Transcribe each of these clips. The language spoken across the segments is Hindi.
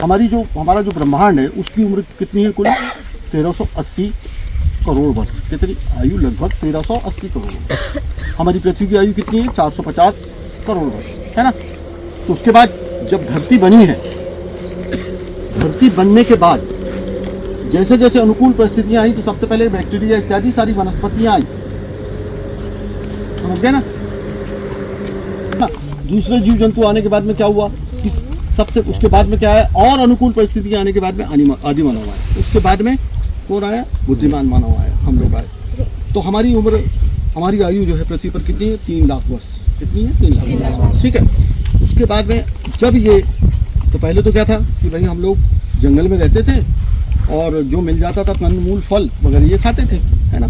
हमारा जो ब्रह्मांड है उसकी उम्र कितनी है कुल 1380 करोड़ वर्ष। कितनी आयु? लगभग 1380 करोड़ वर्ष। हमारी पृथ्वी की आयु कितनी है? 450 करोड़ वर्ष, है ना। तो उसके बाद जब धरती बनी है, धरती बनने के बाद जैसे जैसे अनुकूल परिस्थितियां आई तो सबसे पहले बैक्टीरिया इत्यादि सारी वनस्पतियां आई, समझ गए ना। दूसरे जीव जंतु आने के बाद में क्या हुआ कि सबसे उसके बाद में क्या है, और अनुकूल परिस्थितियां आने के बाद में आदि मानव आया। उसके बाद में कौन आया? बुद्धिमान मानव आया, हम लोग आए। तो हमारी उम्र, हमारी आयु जो है पृथ्वी पर कितनी है? 3 लाख वर्ष। कितनी है? 3 लाख वर्ष, ठीक है। उसके बाद में जब ये, तो पहले तो क्या था कि भाई हम लोग जंगल में रहते थे और जो मिल जाता था कंद मूल फल वगैरह ये खाते थे, है ना।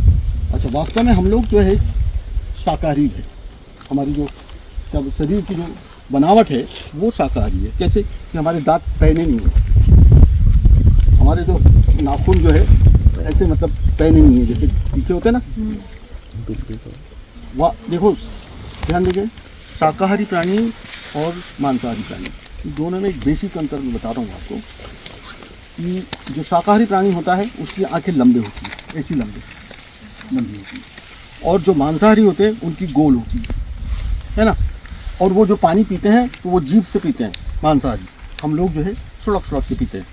अच्छा, वास्तव में हम लोग जो है शाकाहारी है। हमारी जो शरीर की जो बनावट है वो शाकाहारी है। कैसे कि हमारे दांत पहने नहीं है, हमारे जो नाखून जो है ऐसे मतलब पहने नहीं है, जैसे तीखे होते हैं ना। वाह, देखो ध्यान देंगे, शाकाहारी प्राणी और मांसाहारी प्राणी दोनों में एक बेसिक अंतर मैं बता रहा हूँ आपको कि जो शाकाहारी प्राणी होता है उसकी आंखें लंबे होती हैं, ऐसी लंबी होती है, और जो मांसाहारी होते हैं उनकी गोल होती है ना। और वो जो पानी पीते हैं तो वो जीभ से पीते हैं मांसाहारी। हम लोग जो है सुड़क के पीते हैं,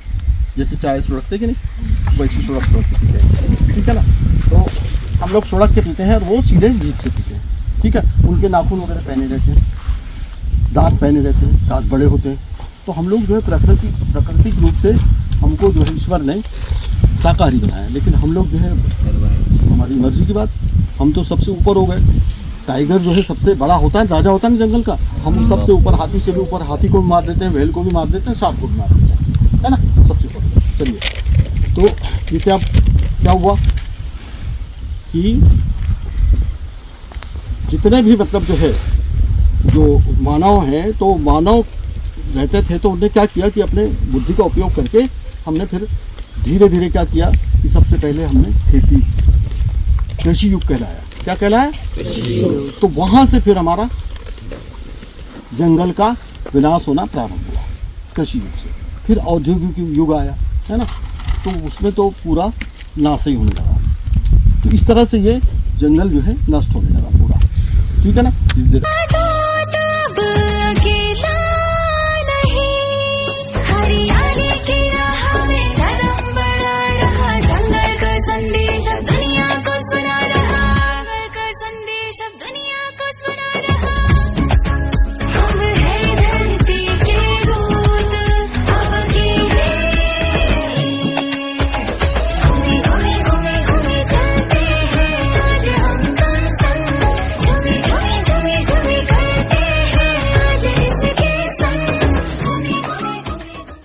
जैसे चाय सुड़कते कि नहीं, वैसे सुड़क के पीते हैं, ठीक है ना। तो हम लोग सुड़क के पीते हैं और वो सीधे जीभ से पीते हैं, ठीक है। उनके नाखून वगैरह पहने रहते हैं, दांत पहने रहते हैं, दांत बड़े होते हैं। तो हम लोग जो है प्राकृतिक रूप से हमको जो है ईश्वर ने शाकाहारी बनाया, लेकिन हम लोग जो है हमारी मर्जी की बात, हम तो सबसे ऊपर हो गए। टाइगर जो है सबसे बड़ा होता है, राजा होता है ना जंगल का, हम सबसे ऊपर, हाथी से भी ऊपर, हाथी को भी मार देते हैं, व्हेल को भी मार देते हैं, सांप को भी मार देते हैं, है ना, सबसे ऊपर। चलिए, तो ये क्या हुआ कि जितने भी मतलब जो है जो मानव हैं, तो मानव रहते थे तो उन्होंने क्या किया कि अपने बुद्धि का उपयोग करके हमने फिर धीरे धीरे क्या किया कि सबसे पहले हमने खेती, कृषि युग कहलाया। क्या कहलाया? तो वहाँ से फिर हमारा जंगल का विनाश होना प्रारंभ हुआ कृषि युग से। फिर औद्योगिक युग आया, है ना, तो उसमें तो पूरा नाश ही होने लगा। तो इस तरह से ये जंगल जो है नष्ट होने लगा पूरा, ठीक है ना।